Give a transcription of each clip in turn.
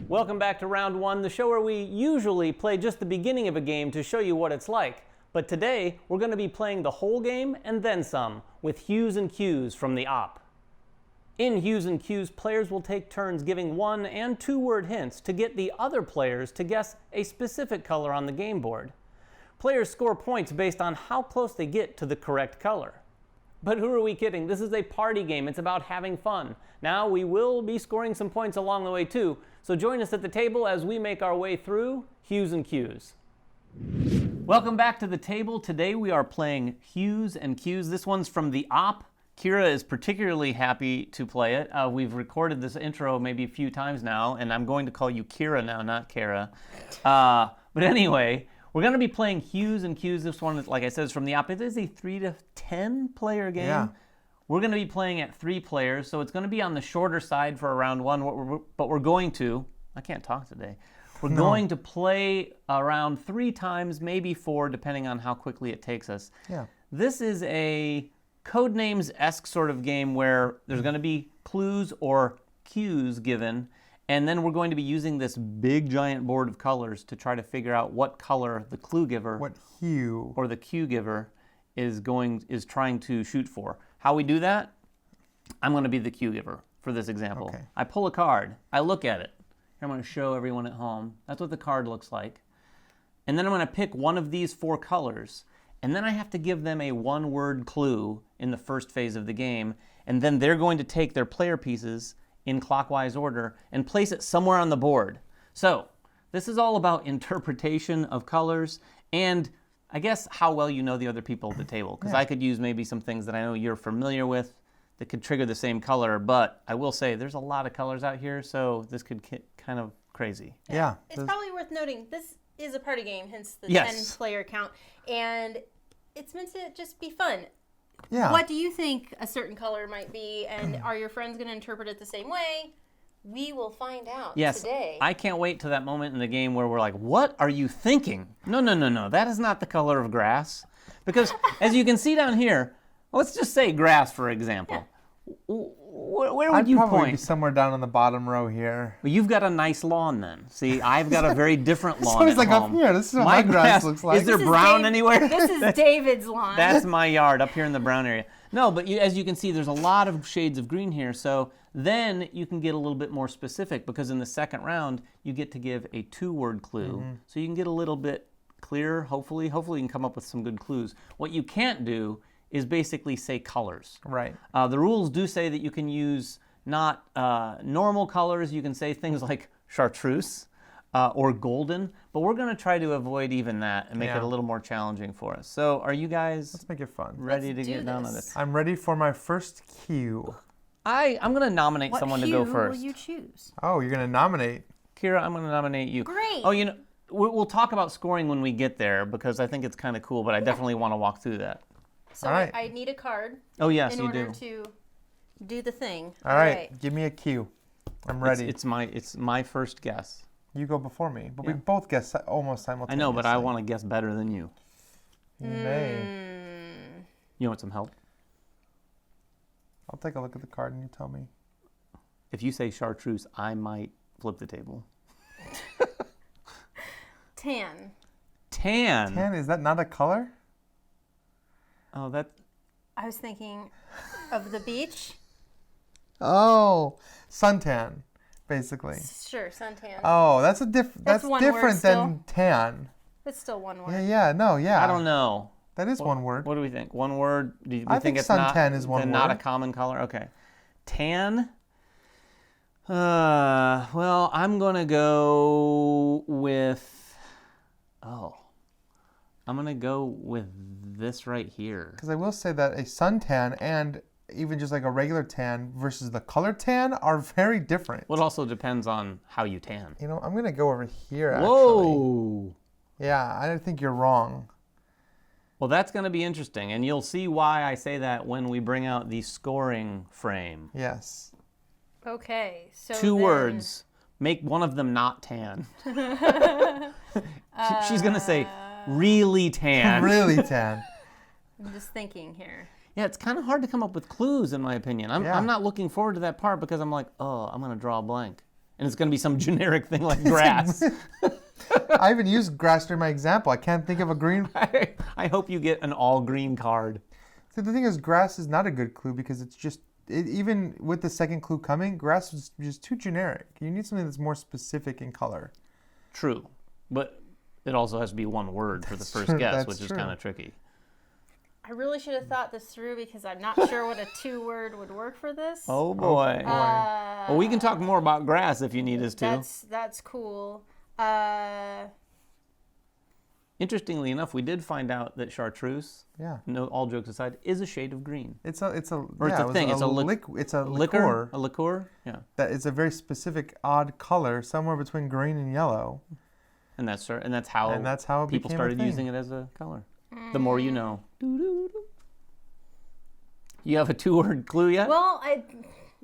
Welcome back to round one, the show where we usually play just the beginning of a game to show you what it's like. But today, we're going to be playing the whole game and then some with Hues and Cues from the op. In Hues and Cues, players will take turns giving 1- and 2-word hints to get the other players to guess a specific color on the game board. Players score points based on how close they get to the correct color. But who are we kidding? This is a party game. It's about having fun. Now, we will be scoring some points along the way too, so join us at the table as we make our way through Hues and Cues. Welcome back to the table. Today we are playing Hues and Cues. This one's from the op. Kira is particularly happy to play it. We've recorded this intro maybe a few times now, and I'm going to call you Kira now, not Kara. But anyway, we're going to be playing Hues and Cues. This one, like I said, is from the op. It is a 3 to 10 player game. Yeah. We're going to be playing at 3 players, so it's going to be on the shorter side for round one, but we're going to, I can't talk today. We're going to play around 3 times, maybe 4, depending on how quickly it takes us. Yeah. This is a Codenames-esque sort of game where there's going to be clues or cues given, and then we're going to be using this big giant board of colors to try to figure out what color the clue giver, what hue, or the cue giver is trying to shoot for. How we do that? I'm going to be the cue giver for this example. Okay. I pull a card. I look at it. I'm going to show everyone at home. That's what the card looks like. And then I'm going to pick one of these 4 colors. And then I have to give them a 1-word clue in the first phase of the game. And then they're going to take their player pieces in clockwise order and place it somewhere on the board. So this is all about interpretation of colors and I guess how well you know the other people at the table. Because I could use maybe some things that I know you're familiar with that could trigger the same color. But I will say there's a lot of colors out here, so this could get kind of crazy. Yeah. It's probably worth noting this is a party game, hence the 10-player count. And it's meant to just be fun. Yeah. What do you think a certain color might be, and are your friends going to interpret it the same way? We will find out today. I can't wait to that moment in the game where we're like, what are you thinking? No. That is not the color of grass. Because as you can see down here, let's just say grass, for example. Yeah. Where would you point? I'd probably be somewhere down on the bottom row here. Well, you've got a nice lawn then. See, I've got a very different lawn so it's like home. Up here. This is what my grass looks like. Is there brown anywhere? This is David's lawn. That's my yard up here in the brown area. No, but as you can see, there's a lot of shades of green here. So then you can get a little bit more specific because in the second round, you get to give a 2-word clue. Mm-hmm. So you can get a little bit clearer, hopefully. Hopefully you can come up with some good clues. What you can't do is basically say colors. Right. The rules do say that you can use not normal colors. You can say things like chartreuse or golden, but we're going to try to avoid even that and make it a little more challenging for us. So are you guys Let's make it fun. Ready to get down on this? I'm ready for my first cue. I'm going to nominate someone to go first. What hue will you choose? Oh, you're going to nominate. Kira, I'm going to nominate you. Great. Oh, you know, we'll talk about scoring when we get there because I think it's kind of cool, but I definitely want to walk through that. So I need a card. Oh, yes, in order to do the thing. All right. Give me a cue. I'm ready. It's my first guess. You go before me, but we both guess almost simultaneously. I know, but I want to guess better than you. You may. You want some help? I'll take a look at the card and you tell me. If you say chartreuse, I might flip the table. Tan. Tan? Tan, is that not a color? Oh, that... I was thinking of the beach. Oh, suntan, basically. Sure, suntan. Oh, that's different than tan. It's still one word. Yeah. I don't know. That is one word. What do we think? One word? Do you I think it's suntan is one word. Not a common color? Okay. Tan? Well, I'm going to go with... I'm going to go with this right here. Because I will say that a suntan and even just like a regular tan versus the color tan are very different. Well, it also depends on how you tan. You know, I'm going to go over here, actually. Whoa! Yeah, I think you're wrong. Well, that's going to be interesting, and you'll see why I say that when we bring out the scoring frame. Yes. Okay, so 2 words. Make one of them not tan. She's going to say... really tan. Really tan. I'm just thinking here. Yeah, it's kind of hard to come up with clues, in my opinion. I'm not looking forward to that part because I'm like, oh, I'm going to draw a blank. and it's going to be some generic thing like grass. I even used grass during my example. I can't think of a green. I hope you get an all green card. See, the thing is, grass is not a good clue because it's just, even with the second clue coming, grass is just too generic. You need something that's more specific in color. True, but it also has to be one word for the first guess, which is kind of tricky. I really should have thought this through because I'm not sure what a 2-word would work for this. Oh boy. Well, we can talk more about grass if you need us to. That's cool. Interestingly enough, we did find out that Chartreuse, no, all jokes aside, is a shade of green. It's a thing. It's a liqueur. A liqueur. Yeah. That it's a very specific, odd color, somewhere between green and yellow. And that's how it people started using it as a color. The more you know. You have a 2-word clue yet? Well,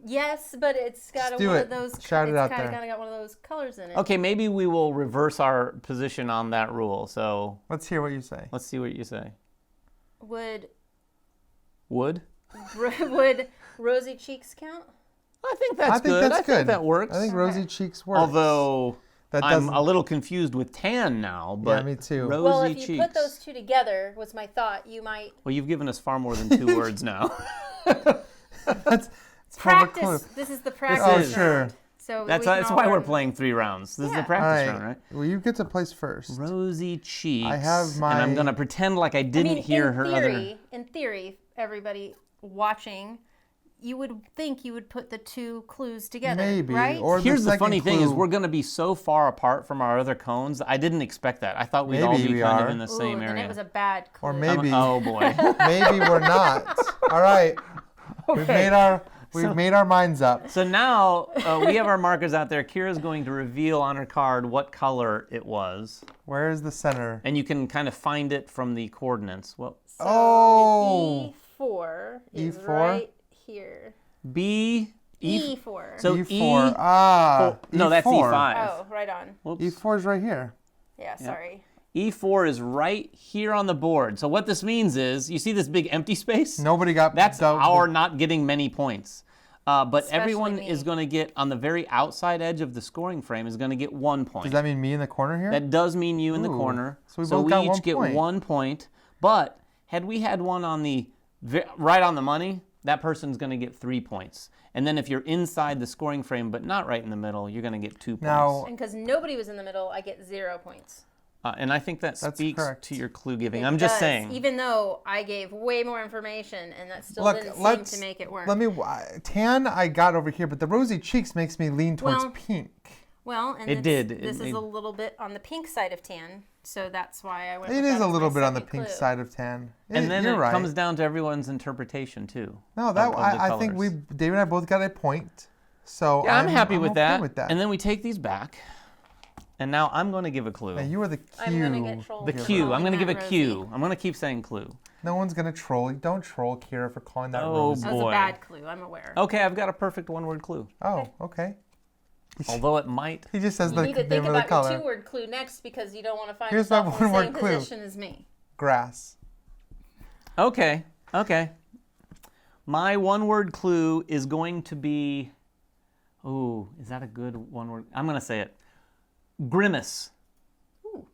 yes, but it's got one of those. Shout it out there. It's kind of got one of those colors in it. Okay, maybe we will reverse our position on that rule. So let's hear what you say. Let's see what you say. Would rosy cheeks count? I think that's good. I think that works. I think rosy cheeks works. Although I'm a little confused with tan now, but me too. Rosy well, if you cheeks. put those two together, was my thought, you might. Well, you've given us far more than 2 words now. That's practice. This is the practice. Oh, sure. So that's why we're playing 3 rounds. This is the practice round, right? Well, you get to place first. Rosy cheeks. I have my. And I'm gonna pretend like I didn't hear her other. In theory, everybody watching, you would think you would put the 2 clues together, maybe, right? Or here's the funny thing is we're going to be so far apart from our other cones. I didn't expect that. I thought we'd all be kind of in the same area. Then it was a bad clue. Or maybe. Oh boy. Maybe we're not. All right. Okay. We've made our minds up. So now we have our markers out there. Kira's going to reveal on her card what color it was. Where is the center? And you can kind of find it from the coordinates. Well. So E4 is right here. E4. So E4. No, that's E5. Oh, right on. Whoops. E4 is right here. Yeah, sorry. E4 is right here on the board. So what this means is, you see this big empty space? Nobody got. That's our not getting many points. But Especially everyone me. is going to get, on the very outside edge of the scoring frame, is going to get 1 point. Does that mean me in the corner here? That does mean you in the corner. So we each get 1 point. But had we had one on the right on the money, that person's going to get 3 points. And then if you're inside the scoring frame but not right in the middle, you're going to get 2 points. And because nobody was in the middle, I get 0 points. And I think that speaks to your clue giving. It just does, saying. Even though I gave way more information, and that still didn't seem to make it work. Tan I got over here, but the rosy cheeks makes me lean towards pink. Well, and this is a little bit on the pink side of tan, so that's why I went with that. It is a little as bit my on the second pink clue. side of tan. And then you're it right. comes down to everyone's interpretation too. No, I think David and I both got a point. So yeah, I'm happy with, okay that. with that. And then we take these back. And now I'm going to give a clue. Now you are the cue. I'm going to get trolled. The cue. I'm going to give a cue. I'm going to keep saying clue. No one's going to troll you. Don't troll Kira for calling that rosy. That was a bad clue. I'm aware. Okay, I've got a perfect 1-word clue. Oh, okay. Although it might. He just says you the need to name think of the about color. your 2-word clue next because you don't want to find Here's my yourself in the same one-word clue. position as me. Grass. Okay. My 1-word clue is going to be. Ooh, is that a good 1-word? I'm going to say it. Grimace. Ooh.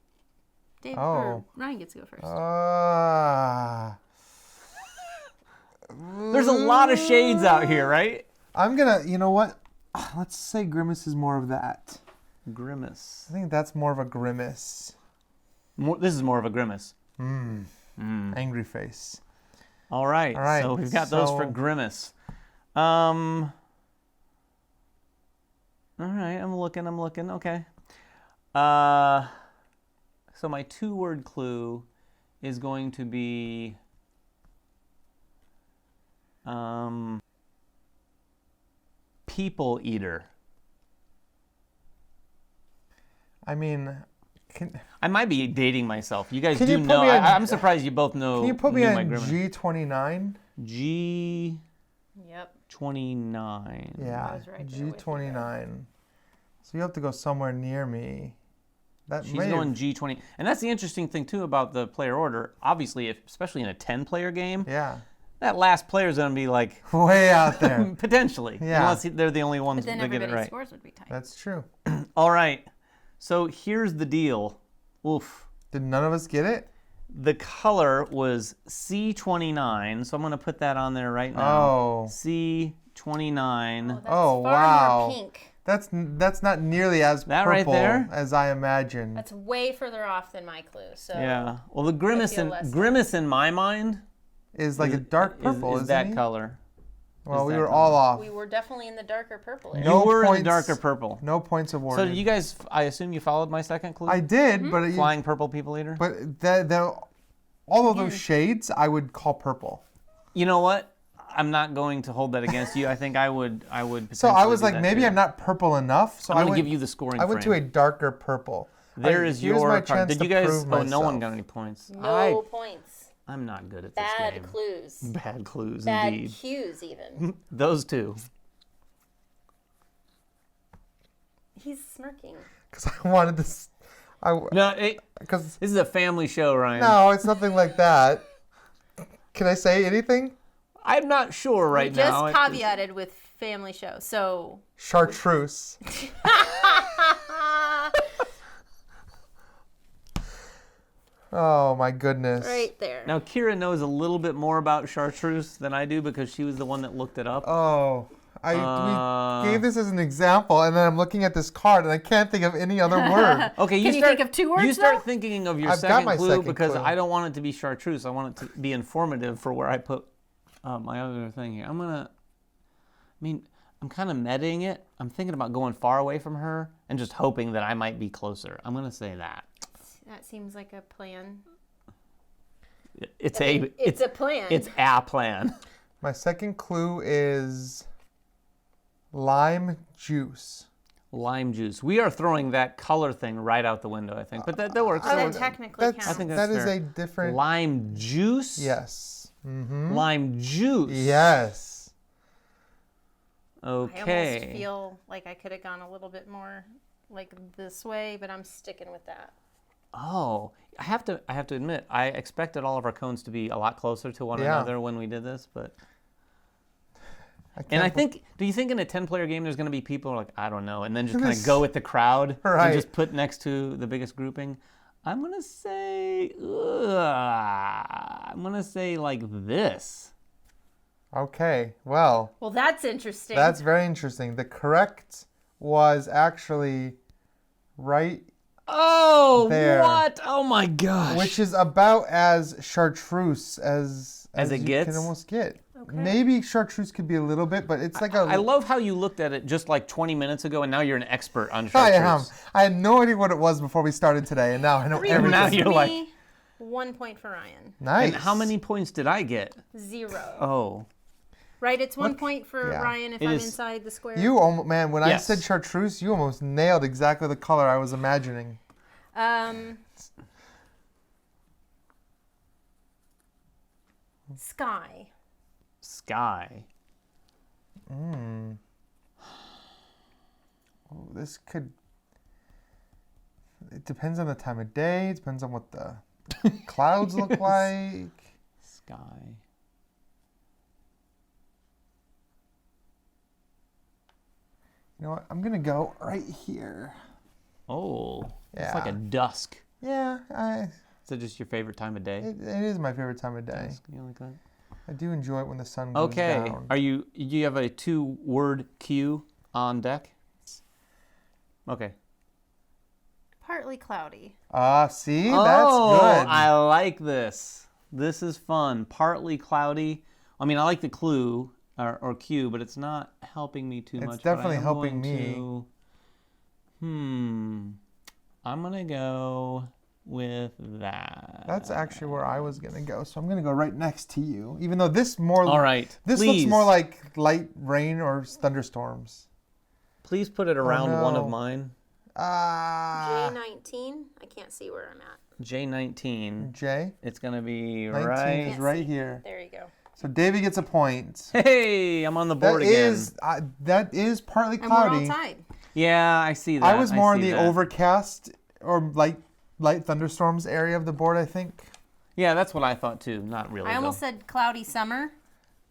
Dave, or Ryan gets to go first. There's a lot of shades out here, right? I'm going to, you know what? Let's say grimace is more of that. Grimace. I think that's more of a grimace. This is more of a grimace. Angry face. All right. So we've got those for grimace. All right. I'm looking. Okay. So my 2-word clue is going to be people eater. I mean, I might be dating myself. You guys do know. I'm surprised you both know. Can you put me on G29? G29? Yep. 29. Yeah, I was right G29. So you have to go somewhere near me. She's going G20. And that's the interesting thing, too, about the player order. Obviously, especially in a 10-player game, that last player's going to be like way out there. Potentially. Yeah. Unless they're the only ones But then that get it everybody's right. scores would be tight. That's true. All right. So here's the deal. Oof. Did none of us get it? The color was C29, so I'm going to put that on there right now. Oh. C29. That's Oh, far wow. more pink. That's not nearly as That purple right there? as I imagined. That's way further off than my clue. So Yeah. Well, the grimace feel less grimace in my mind Is like a dark purple, is isn't that he? color. Well, is we that were color. all off. we were definitely in the darker purple area. No You were in points. the darker purple. No points So awarded. you guys, I assume you followed my second clue? I did, but Flying purple people eater? all of those shades I would call purple. You know what? I'm not going to hold that against you. I think I would So I was potentially like, do that maybe too. I'm not purple enough. So I'm I going went, to give you the scoring I went to a frame. darker purple. There is Here's your my card. chance Did to you guys? prove Oh, no one myself. got any points. No points. I'm not good at this Bad game. clues. Bad clues, Bad indeed. cues, even. Those two. He's smirking. Because I wanted this. No, Because this is a family show, Ryan. no, it's nothing like that. Can I say anything? I'm not sure right We just now. caveated with family show, so. Chartreuse. Oh my goodness. Right there. Now, Kira knows a little bit more about Chartreuse than I do because she was the one that looked it up. Oh, we gave this as an example, and then I'm looking at this card, and I can't think of any other word. Okay, Can you think of two words, You start though? thinking of your I've got second my clue second because clue. I don't want it to be Chartreuse. I want it to be informative for where I put my other thing here. I'm kind of metaing it. I'm thinking about going far away from her and just hoping that I might be closer. I'm going to say that. That seems like a plan. It's a plan. It's a plan. My second clue is lime juice. Lime juice. We are throwing that color thing right out the window, I think. But that works. Oh, that technically counts. I think That that's is fair. a different. Lime juice? Yes. Mm-hmm. Lime juice. Yes. I Okay. almost feel like I could have gone a little bit more like this way, but I'm sticking with that. Oh, I have to admit, I expected all of our cones to be a lot closer to one another when we did this, but. Do you think in a 10-player game there's going to be people who are like, I don't know, and then just kind of go with the crowd Right. and just put next to the biggest grouping? I'm going to say like this. Okay. Well, Well, that's interesting. that's very interesting. The correct was actually right, Oh, There. what? Oh my gosh. which is about as chartreuse as it you gets? can almost get. Okay. Maybe chartreuse could be a little bit, but it's like I love how you looked at it just like 20 minutes ago, and now you're an expert on I am. chartreuse. I had no idea what it was before we started today, and now I know 3 everything. Now points you're for like- me, 1 point for Ryan. Nice. And how many points did I get? 0. Oh. Right, it's 1 point for Yeah. Ryan if It I'm is- inside the square. You almost, man, when Yes. I said chartreuse, you almost nailed exactly the color I was imagining. Sky. Sky. Oh, this could. It depends on the time of day. It depends on what the clouds look like. Sky. You know what? I'm gonna go right here. Oh. It's like a Yeah. dusk. Yeah, Is it just your favorite time of day? it is my favorite time of day. Dusk. You like that? I do enjoy it when the sun goes Okay. down. Do you have a 2-word cue on deck? Okay. Partly cloudy. See, that's good. I like this. This is fun. Partly cloudy. I mean, I like the clue or cue, but it's not helping me too It's much. but I definitely am helping going me. to- I'm gonna go with that. That's actually where I was gonna go. So I'm gonna go right next to you. Even though this more. All right. This please, looks more like light rain or thunderstorms. Please put it around one of no. mine. J19. I can't see where I'm at. J19. J. It's gonna be 19 right. is right here. There you go. So Davey gets a point. Hey, I'm on the board again. That is partly And we're all cloudy. tied. Yeah, I see that. I was more in see the that. overcast or light thunderstorms area of the board, I think. Yeah, that's what I thought too. Not really. I almost said cloudy summer.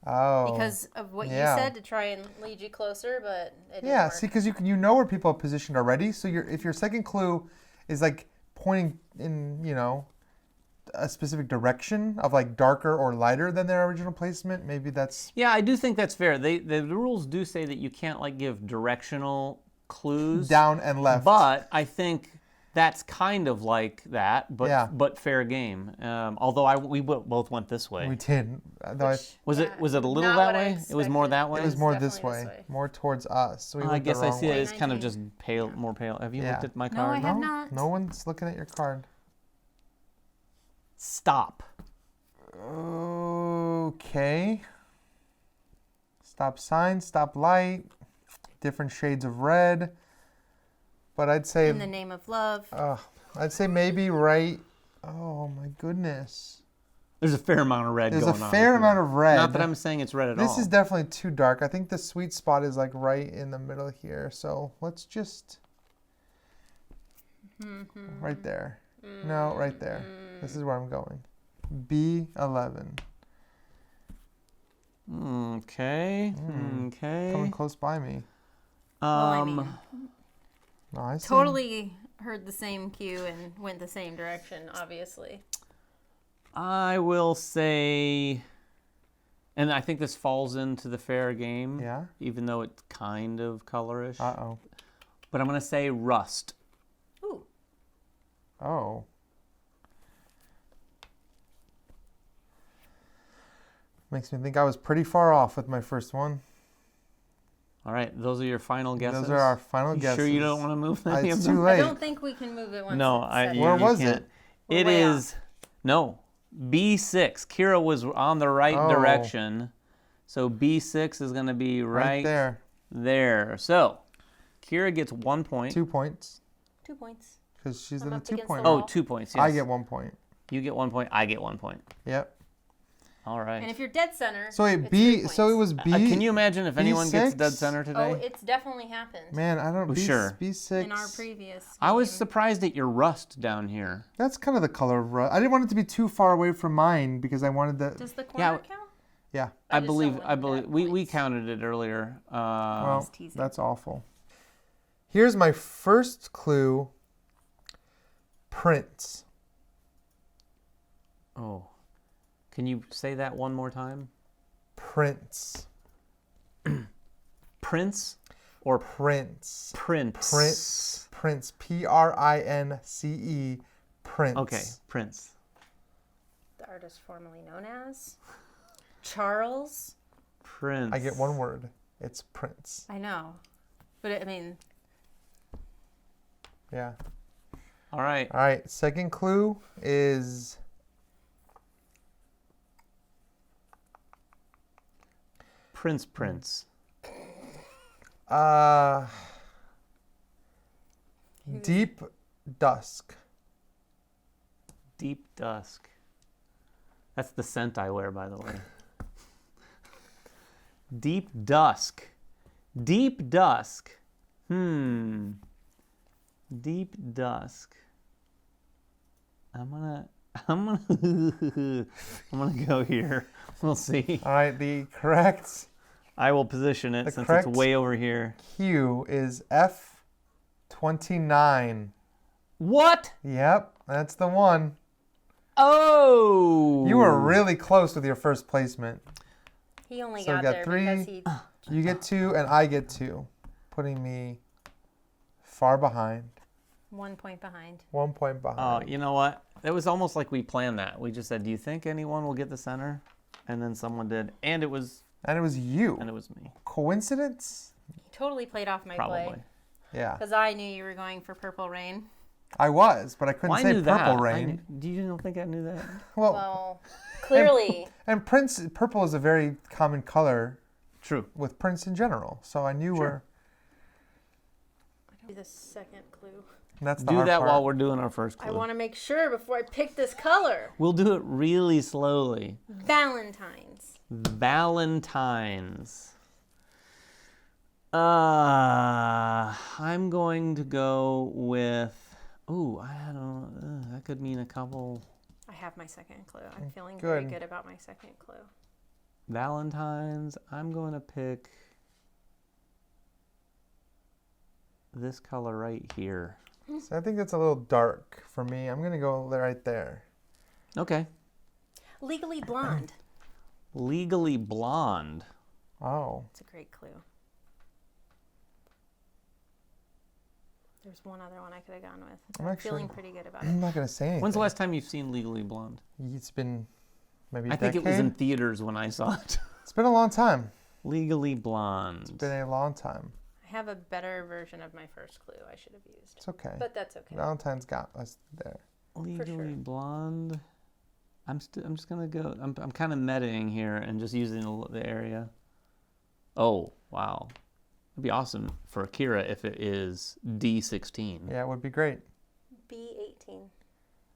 Oh. Because of what you yeah. said to try and lead you closer, but it didn't Yeah, work. see, because you know where people are positioned already. So if your second clue is like pointing in, a specific direction of like darker or lighter than their original placement, maybe that's... Yeah, I do think that's fair. The rules do say that you can't like give directional clues. Down and left. But I think that's kind of like that, but Yeah. but fair game. Although we both went this way. We did. Was it a little Not that what I way? It was more expected. that way? It was more Definitely this way, this way. more towards us. So we I went guess the I wrong see it way. as kind of 19. just pale, more pale. Have you Yeah. looked at my No, card? I have not. No one's looking at your card. Stop. Okay. Stop sign, stop light, different shades of red. But I'd say... In the name of love. I'd say maybe right... Oh my goodness. There's a fair amount of red There's going on. a fair amount of red. Not that I'm saying it's red at all. This is definitely too dark. I think the sweet spot is like right in the middle here. So let's just... Right there. No, right there. This is where I'm going. B11. Okay. Okay. Coming close by me. Well, I mean, No, I see. totally heard the same cue and went the same direction, obviously. I will say, and I think this falls into the fair game. Yeah? Even though it's kind of colorish. Uh-oh. But I'm going to say rust. Ooh. Oh. Makes me think I was pretty far off with my first one. All right, those are your final guesses? Those are our final You guesses. sure you don't want to move any It's of too them? late. I don't think we can move it once. No, it's set. Where was can't. it? We're It way is, no, B6. Kira was on the right Oh. direction. So B6 is going to be right there. there. So Kira gets 1 point. 2 points. 2 points. Because she's I'm in the up against 2-point. the Oh, wall. 2 points, yes. I get 1 point. You get 1 point, I get 1 point. Yep. All right. And if you're dead center, So wait, it's B. 3 So it was points. B. Can you imagine if anyone gets B6? dead center Oh, today? it's definitely happened. Man, I don't. Oh, sure. B6. In our previous I was game. surprised at your rust down here. That's kind of the color of rust. I didn't want it to be too far away from mine because I wanted the. Does the corner Yeah. count? Yeah. I just believe don't want that we points. counted it earlier. Well, Just teasing. that's awful. Here's my first clue. Prince. Oh. Can you say that one more time? Prince. Prince or Prince. Prince? Prince. Prince. Prince. Prince. Okay, Prince. The artist formerly known as Charles. Prince. I get one word. It's Prince. I know, but I mean, Yeah. All right. All right. Second clue is Prince. deep dusk. Deep dusk. That's the scent I wear, by the way. Deep dusk. Deep dusk. Deep dusk. I'm gonna go here. We'll see. All right. The correct I will position it The since correct- it's way over here. cue is F29. What? Yep, that's the one. Oh! You were really close with your first placement. he only So we got got there 3. because he. You get 2 and I get 2, putting me far behind. 1 point behind. 1 point Oh, behind. you know what? It was almost like we planned that. We just said, "Do you think anyone will get the center?" And then someone did, and it was And it was you. me. Coincidence? He totally played off my Probably. play Yeah. because I knew you were going for Purple Rain. I was, but I couldn't Well, I say knew Purple that. Rain. Do you don't think I knew that? Well, Well, clearly. and purple is a very common color True. with Prince in general. So I knew Sure. The second clue. that's the Do hard that part. while we're doing our first clue. I want to make sure before I pick this color. We'll do it really slowly. Valentine's. Valentines. I'm going to go with. Ooh, I don't know. That could mean a couple. I have my second clue. I'm feeling Good. very good about my second clue. Valentine's. I'm going to pick this color right here. So I think that's a little dark for me. I'm going to go right there. Okay. Legally Blonde. Legally Blonde. Oh. It's a great clue. There's one other one I could have gone with. I'm feeling pretty good about it. I'm not going to say anything. When's the last time you've seen Legally Blonde? It's been maybe a I think decade? it was in theaters when I saw it. It's been a long time. Legally Blonde. It's been a long time. I have a better version of my first clue I should have used. It's okay. But that's okay. Valentine's got us there. Legally Blonde. I'm just gonna go. I'm kind of metaing here and just using the area. Oh wow, it'd be awesome for Akira if it is D16. Yeah, it would be great. B18.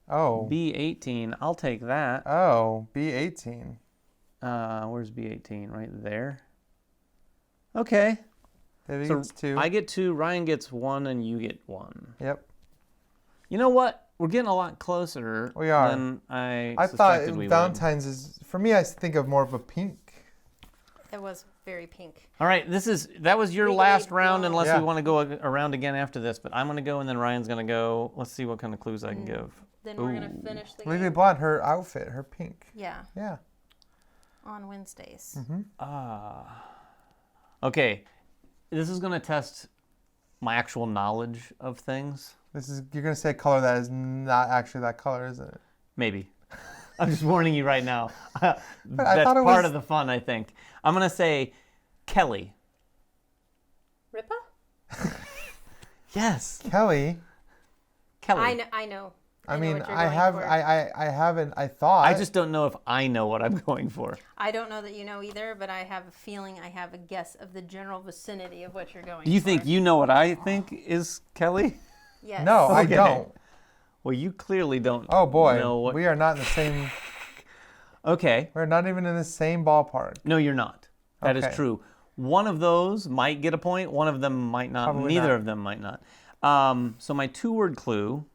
Oh. B18. I'll take that. Oh, B18. Where's B18? Right there. Okay. David So gets 2. I get 2. Ryan gets 1, and you get 1. Yep. You know what? We're getting a lot closer We are. than I thought suspected we would. Valentine's is, for me, I think of more of a pink. It was very pink. All right, that was your Legally last round, Blonde. unless Yeah. we want to go around again after this. But I'm going to go, and then Ryan's going to go. Let's see what kind of clues I can give. Then we're going to finish the Legally game. Blonde, her outfit, her pink. Yeah, Yeah. on Wednesdays. Okay, this is going to test my actual knowledge of things. You're going to say a color that is not actually that color, isn't it? Maybe. I'm just warning you right now. That's thought it part was- of the fun, I think. I'm going to say Kelly. Ripa? Yes. Kelly. Kelly. I know. I know mean, what you're I going have, for. I haven't, I thought. I just don't know if I know what I'm going for. I don't know that you know either, but I have a feeling I have a guess of the general vicinity of what you're going Do you for. think you know what I think is Kelly? Yes. No, I Okay. don't. Well, you clearly don't Oh boy, know what... we are not in the same, Okay. we're not even in the same ballpark. No, you're not. That is Okay. true. One of those might get a point. One of them might not. Probably Neither not. of them might not. So my 2-word clue...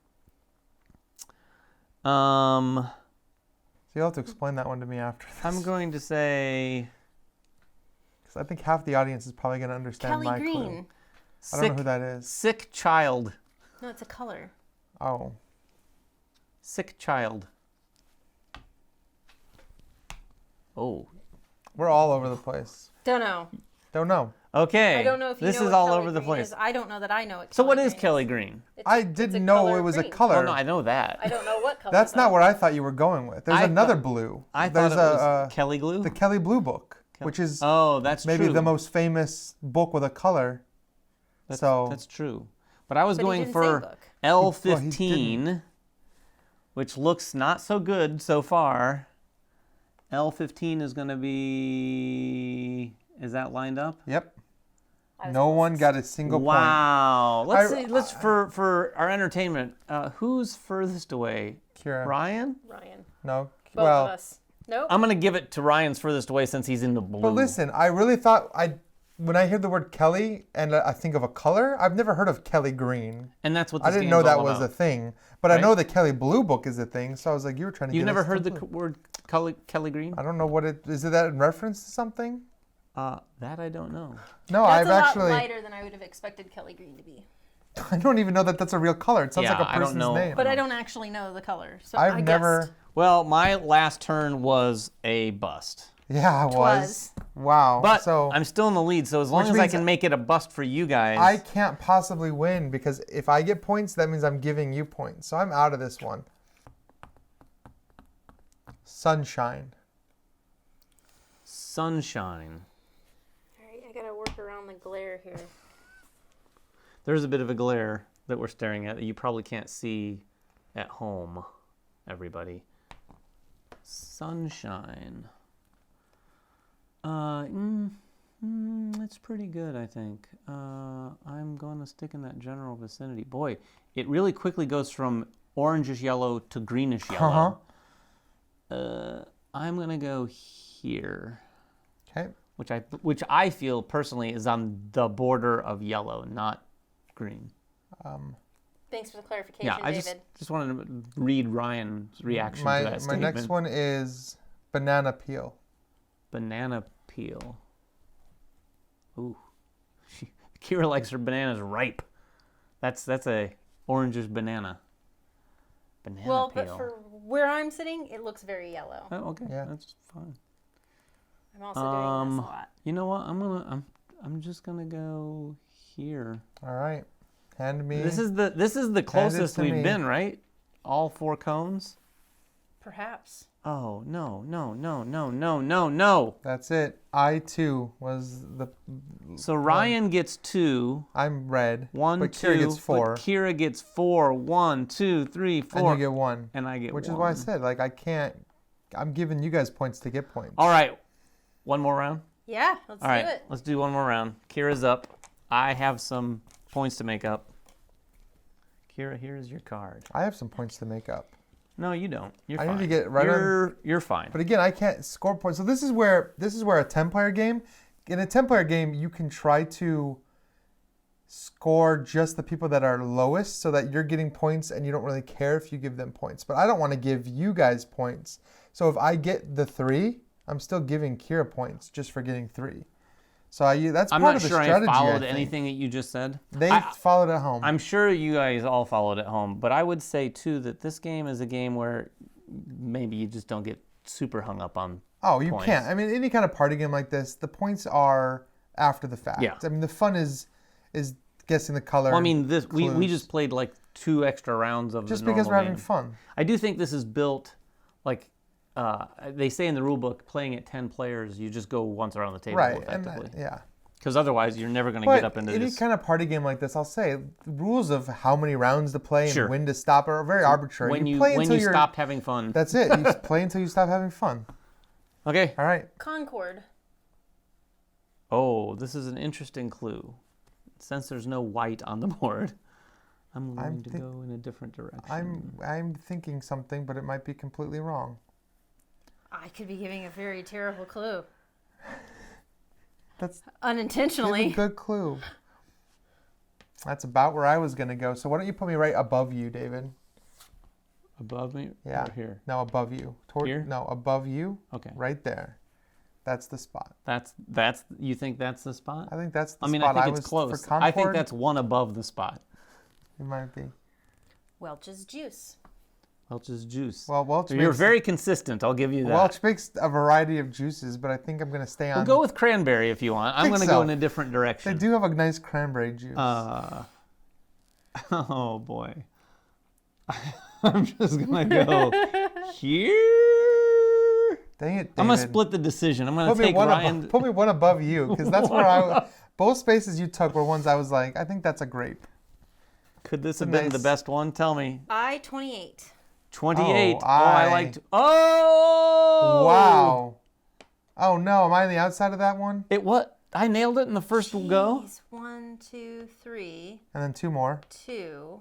So you'll have to explain that one to me after this. I'm going to say... Because I think half the audience is probably going to understand Kelly my Green. clue. I don't know who that is. Sick child. No, it's a color. Oh. Sick child. Oh. We're all over the place. Don't know. Don't know. Okay. I don't know if you this know is what all Kelly over the Green place. Is. I don't know that I know it. So what is Kelly Green? I didn't know it was a color. Oh, no, I know that. I don't know what color. That's not what I thought you were going with. There's I another thought- blue. I There's thought it was Kelly Glue. the Kelly Blue book, which is Oh, that's maybe true. the most famous book with a color. That's true. But I was But he going didn't for say book. L15, which looks not so good so far. L15 is going to be... Is that lined up? Yep. No one got a single point. Wow. Let's for our entertainment. Who's furthest away? Kira. Ryan? Ryan. No. Both well, of us. Nope. I'm gonna give it to Ryan's furthest away since he's in the blue. but listen, I really thought when I hear the word Kelly and I think of a color, I've never heard of Kelly Green. And that's what I this didn't game's know that all was about. a thing, but Right? I know the Kelly Blue book is a thing. So I was like, you were trying to. You've get never us heard to the word Kelly Green? I don't know what it is. It that in reference to something? That I don't know. No, That's I've a actually. lot lighter than I would have expected Kelly Green to be. I don't even know that that's a real color. It sounds Yeah, like a I don't person's know. name. But I don't actually know the color. So I've I never. guessed. Well, my last turn was a bust. Yeah, it was. Twas. Wow. But so I'm still in the lead, so as long Which as I means can make it a bust for you guys. I can't possibly win because if I get points, that means I'm giving you points. So I'm out of this one. Sunshine. Sunshine. All right, I gotta work around the glare here. There's a bit of a glare that we're staring at that you probably can't see at home, everybody. Sunshine. It's pretty good, I think. I'm going to stick in that general vicinity. Boy, it really quickly goes from orangish yellow to greenish yellow. I'm going to go here. Okay. Which I feel personally is on the border of yellow, not green. Thanks for the clarification, Yeah, I David. just wanted to read Ryan's reaction to that My statement. next one is banana peel. banana peel. Ooh. Kira likes her bananas ripe. That's a orangish banana. Banana peel. But for where I'm sitting, it looks very yellow. Oh, okay. Yeah. That's fine. I'm also doing this a lot. You know what? I'm just gonna go here. All right. Hand me. This is the closest to we've me. been, right? All 4 cones. Perhaps. Oh no. That's it. I too was the. So Ryan gets 2. I'm red. 1, but 2. Kira gets 4. But Kira gets 4. 1, 2, 3, 4. And you get 1. And I get 1. Which is why I said, like, I can't. I'm giving you guys points to get points. All right. One more round. Yeah, let's All do right. it. Let's do one more round. Kira's up. I have some points to make up. Kira, here's your card. I have some points to make up. No, you don't. You're fine. I need to get right on. You're fine. But again, I can't score points. So this is where a 10-player game. In a 10-player game, you can try to score just the people that are lowest, so that you're getting points, and you don't really care if you give them points. But I don't want to give you guys points. So if I get the 3, I'm still giving Kira points just for getting 3. So that's part of the strategy. I'm not sure I followed anything that you just said. They followed at home. I'm sure you guys all followed at home, but I would say too that this game is a game where maybe you just don't get super hung up on. Oh, you points. can't. I mean, any kind of party game like this, the points are after the fact. Yeah. I mean, the fun is guessing the color. Well, I mean, we clues. just played like 2 extra rounds of just the because we're normal having game. fun. I do think this is built like they say in the rule book, playing at 10 players, you just go once around the table effectively. Yeah. Because otherwise, you're never going to get up into any this. kind of party game like this, I'll say, the rules of how many rounds to play Sure. and when to stop are very arbitrary. When you play until you're stopped having fun. That's it. You play until you stop having fun. Okay. All right. Concord. Oh, this is an interesting clue. Since there's no white on the board, I'm going to go in a different direction. I'm thinking something, but it might be completely wrong. I could be giving a very terrible clue. That's unintentionally. Give a good clue. That's about where I was going to go. So why don't you put me right above you, David? Above me? Yeah. Or here? No, above you. Here? No, above you. Okay. Right there. That's the spot. That's. You think that's the spot? I think that's the I mean, spot. I think it's close. For Concord, I think that's one above the spot. It might be. Welch's juice. Welch's juice. Well, You're very consistent. I'll give you that. Welch makes a variety of juices, but I think I'm going to stay on. We'll go with cranberry if you want. I'm going to go in a different direction. They do have a nice cranberry juice. Oh boy. I'm just going to go here. Dang it, David. I'm going to split the decision. I'm going to take Ryan. Put me one above you, because that's where both spaces you took were ones I was like, I think that's a grape. Could this have been the best one? Tell me. I-28. 28. I liked. Oh! Wow. Oh no, am I on the outside of that one? I nailed it in the first go. 1, 2, 3. And then 2 more. 2.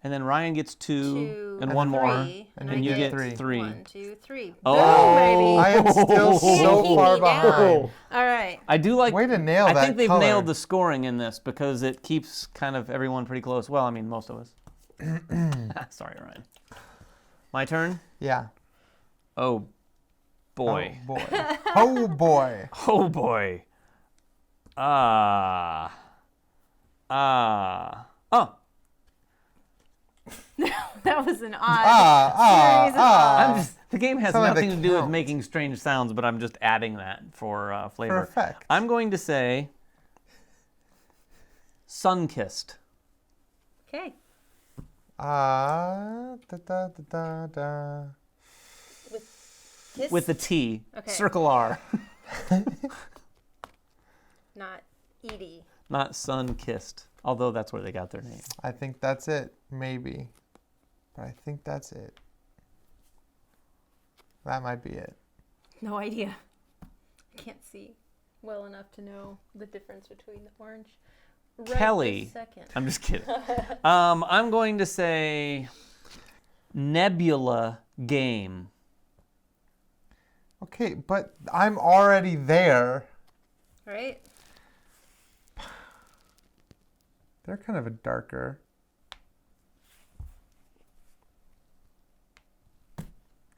And then Ryan gets 2 and 1 3, more. and you get 3. 1, 2, 3. Oh, boom, baby. I am still so far behind. All right. I do like. Way to nail that. I think they've color. nailed the scoring in this because it keeps kind of everyone pretty close. Well, I mean, most of us. Sorry, Ryan. My turn? Yeah. Oh, boy. Oh, boy. Oh, boy. Oh, boy. Oh. That was an odd series of odds. The game has Something nothing that to do with counts. making strange sounds, but I'm just adding that for flavor. For effect. I'm going to say SUNKIST. Okay. Da, da, da, da, da. Kiss? With the T. Okay. Circle R. Not Edie. Not SUNKIST. Although that's where they got their name. I think that's it. Maybe. But I think that's it. That might be it. No idea. I can't see well enough to know the difference between the orange. Right Kelly. this second. I'm just kidding. I'm going to say NEBULA game. Okay, but I'm already there. Right? They're kind of a darker.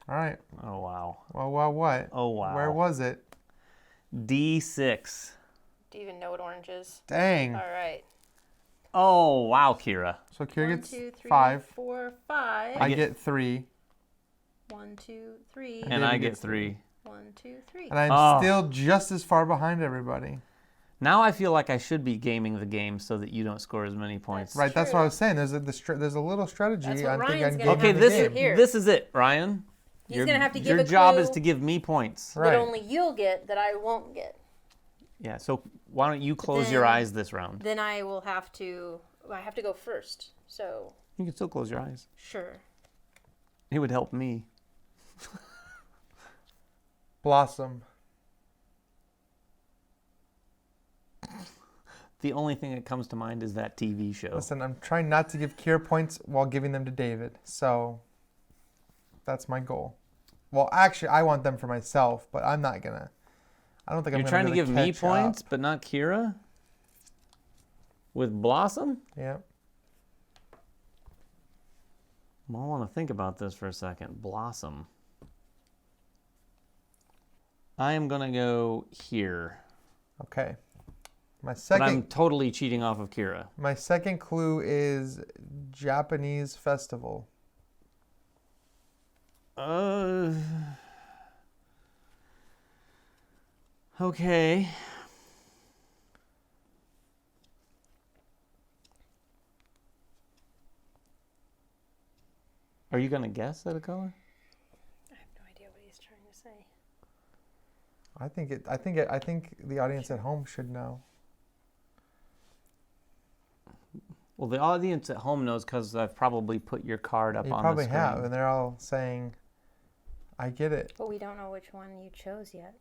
All right. Oh, wow. Well, what? Oh, wow. Where was it? D6. Do you even know what orange is? Dang. All right. Oh, wow, Kira. So Kira 1, gets 2, 3, 5. 4, 5. I get 3. 1, 2, 3. And I get 3. 1, 2, 3. And I'm still just as far behind everybody. Now I feel like I should be gaming the game so that you don't score as many points. Right, that's what I was saying. There's a little strategy. That's what I think Ryan's I'm gonna getting Okay, have the to game. do here. this is it, Ryan. He's going to have to give Your a job clue is to give me points. Right. that only you'll get that I won't get. Yeah, so why don't you close your eyes this round? Then I will have to go first. So, You can still close your eyes. sure. It would help me. Blossom. The only thing that comes to mind is that TV show. Listen, I'm trying not to give Kira points while giving them to David. So that's my goal. Well, actually, I want them for myself, but I'm not going to. I don't think You're I'm trying going to to give me points, but not Kira? With Blossom? Yeah. Well, I want to think about this for a second. Blossom. I am going to go here. Okay. My But I'm second totally cheating off of Kira. my second clue is Japanese festival. Okay. Are you going to guess at a color? I have no idea what he's trying to say. I think the audience at home should know. Well, the audience at home knows because I've probably put your card up You on the probably screen. have, and they're all saying, "I get it." But we don't know which one you chose yet.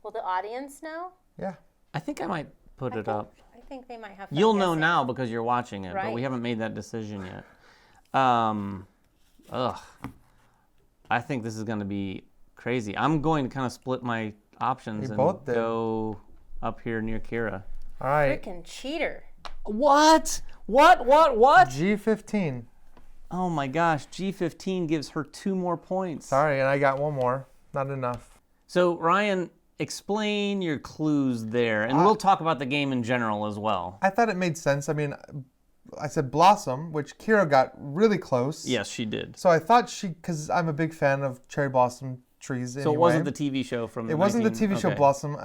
Will the audience know? Yeah. I think I might put it up. I think they might have fun You'll know guessing. now because you're watching it, but we Right. haven't made that decision yet. I think this is going to be crazy. I'm going to kind of split my options We and both did. go up here near Kira. All right. Freaking cheater. What? What? G15. Oh my gosh, G15 gives her 2 more points. Sorry, and I got one more. Not enough. So, Ryan, explain your clues there, and we'll talk about the game in general as well. I thought it made sense. I mean, I said blossom, which Kira got really close. Yes, she did. So I thought because I'm a big fan of cherry blossom trees. So it wasn't the TV show from It wasn't the TV show okay. Blossom.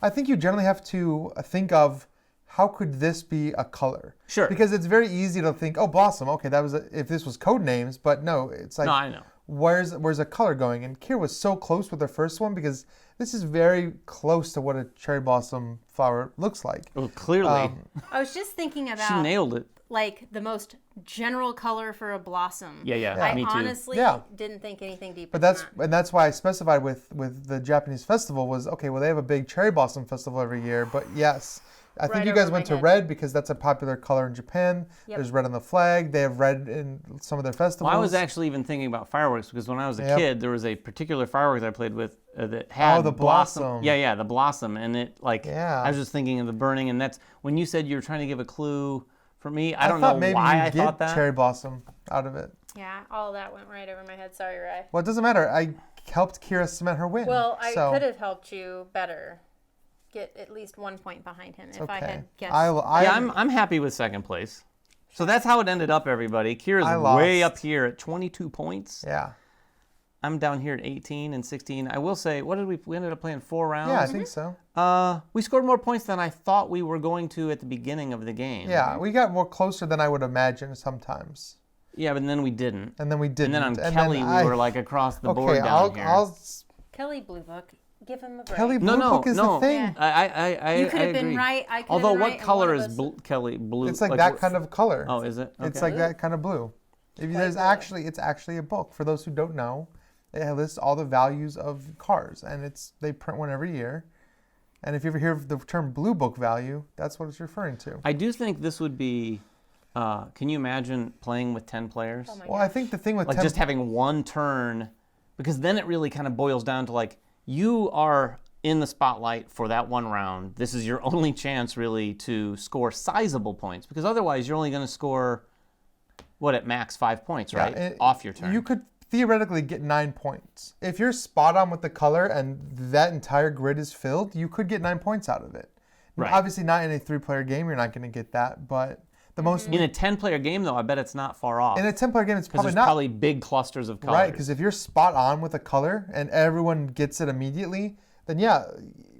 I think you generally have to think of how could this be a color? Sure. Because it's very easy to think, oh, Blossom. Okay, that was if this was code names, but no, it's like No, I know. where's a color going? And Kira was so close with the first one because this is very close to what a cherry blossom flower looks like. Well, clearly. I was just thinking She about nailed it. like the most general color for a blossom. Yeah, I me too. honestly Yeah. didn't think anything deeper. But than that's why I specified with the Japanese festival was okay. Well, they have a big cherry blossom festival every year, but yes. I think Right you guys over went my to head. red because that's a popular color in Japan. Yep. There's red on the flag. They have red in some of their festivals. Well, I was actually even thinking about fireworks because when I was a Yep. kid, there was a particular fireworks I played with that had the blossom. Yeah, the blossom, and it like Yeah. I was just thinking of the burning, and that's when you said you were trying to give a clue for me. I don't thought know maybe why you I get thought that. cherry blossom out of it. Yeah, all that went right over my head. Sorry, Rye. Well, it doesn't matter. I helped Kira cement her win. Well, I so could have helped you better. Get at least 1 point behind him if I okay. had guessed. Yeah, I'm happy with second place. So that's how it ended up, everybody. Kira's I way lost. up here at 22 points. Yeah. I'm down here at 18 and 16. I will say, what did we ended up playing 4 rounds? Yeah, I think so. We scored more points than I thought we were going to at the beginning of the game. Yeah, we got more closer than I would imagine sometimes. Yeah, but then we didn't. And then we didn't. And then on Kelly, we were like across the board down here. Kelly Blue Book, give him a break. Kelly Blue Book is the thing. Yeah. I You could have been agree. right. I could Although, have been what right, and color one of is us- Kelly blue? It's like that kind of color. Oh, is it? It's Okay. like that kind of blue. There's actually a book. For those who don't know, it lists all the values of cars, and they print one every year. And if you ever hear the term blue book value, that's what it's referring to. I do think this would be. Can you imagine playing with 10 players? Oh my Well, I think the thing with Like just having one turn, because then it really kind of boils down to like you are in the spotlight for that one round. This is your only chance really to score sizable points, because otherwise you're only going to score what at max 5 points, right? Off your turn. You could theoretically get 9 points. If you're spot on with the color and that entire grid is filled, you could get 9 points out of it. Right. Obviously not in a 3-player game, you're not going to get that, but the most... In a 10-player game, though, I bet it's not far off. In a 10-player game, it's probably there's not. probably big clusters of colors. Right, because if you're spot on with a color and everyone gets it immediately, then yeah,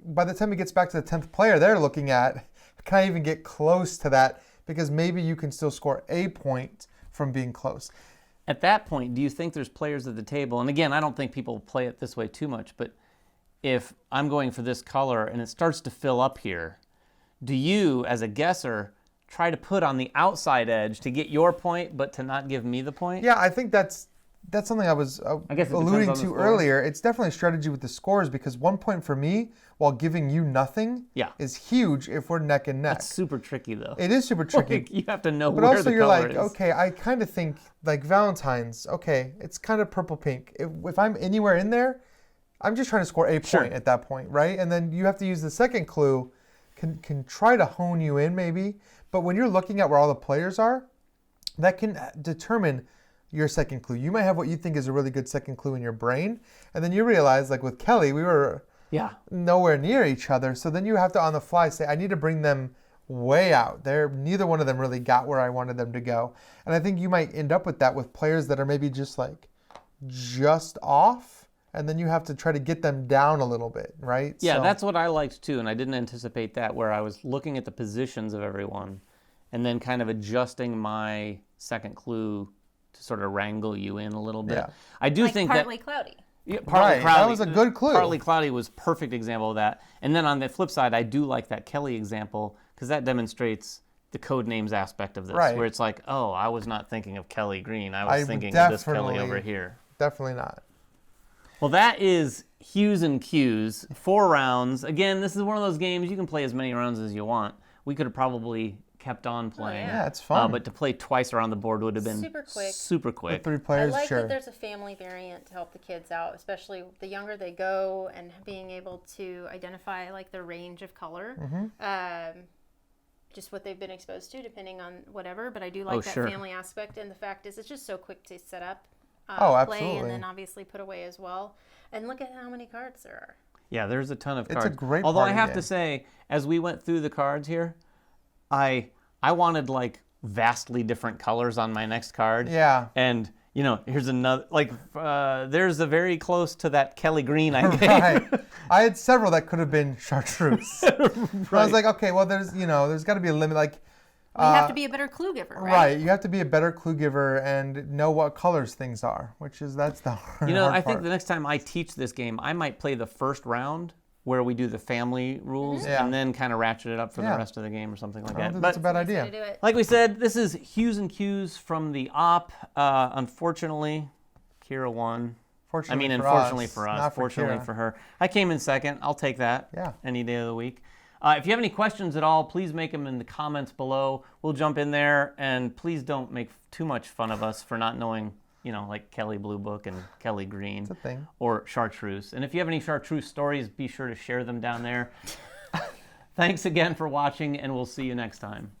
by the time it gets back to the 10th player, they're looking at, can I even get close to that? Because maybe you can still score a point from being close. At that point, do you think there's players at the table? And again, I don't think people play it this way too much, but if I'm going for this color and it starts to fill up here, do you, as a guesser, try to put on the outside edge to get your point, but to not give me the point? Yeah, I think that's something I was alluding to earlier. It's definitely a strategy with the scores because 1 point for me while giving you nothing is huge if we're neck and neck. That's super tricky, though. It is super tricky. Like, you have to know but where also the you're color like, is. okay, I kind of think like Valentine's, okay, it's kind of purple-pink. If I'm anywhere in there, I'm just trying to score a point at that point, right? And then you have to use the second clue, can try to hone you in maybe. But when you're looking at where all the players are, that can determine your second clue. You might have what you think is a really good second clue in your brain, and then you realize, like with Kelly, we were nowhere near each other. So then you have to, on the fly, say, I need to bring them way out. Neither one of them really got where I wanted them to go. And I think you might end up with that with players that are maybe just off, and then you have to try to get them down a little bit, right? Yeah, that's what I liked too, and I didn't anticipate that, where I was looking at the positions of everyone and then kind of adjusting my second clue to sort of wrangle you in a little bit. Yeah. I do think partly that... cloudy. Yeah, partly right, cloudy. that was a good clue. Partly cloudy was a perfect example of that. And then on the flip side, I do like that Kelly example because that demonstrates the code names aspect of this, where it's like, oh, I was not thinking of Kelly Green. I was thinking of this Kelly over here. Definitely not. Well, that is Hues and Cues, 4 rounds. Again, this is one of those games you can play as many rounds as you want. We could have probably kept on playing. Yeah, it's fun. But to play twice around the board would have been super quick. With 3 players, I like that there's a family variant to help the kids out, especially the younger they go and being able to identify like the range of color. Just what they've been exposed to, depending on whatever. But I do like that family aspect, and the fact is it's just so quick to set up. Play and then obviously put away as well. And look at how many cards there are. Yeah, there's a ton of cards. It's a great Although I party have game. to say, as we went through the cards here, I wanted like vastly different colors on my next card. Yeah. And you know, here's another there's a very close to that Kelly Green I gave. Right. I had several that could have been Chartreuse. I was like, okay, well there's got to be a limit. Like you have to be a better clue giver, right? Right. You have to be a better clue giver and know what colors things are, that's the hard I part. think the next time I teach this game, I might play the first round where we do the family rules and then kind of ratchet it up for the rest of the game or something like that. That's a bad idea. Like we said, this is Hues and Cues from the op. Unfortunately, Kira won. Unfortunately for us. Fortunately for her. I came in second. I'll take that any day of the week. If you have any questions at all, please make them in the comments below. We'll jump in there, and please don't make too much fun of us for not knowing, like Kelly Blue Book and Kelly Green or Chartreuse. And if you have any Chartreuse stories, be sure to share them down there. Thanks again for watching, and we'll see you next time.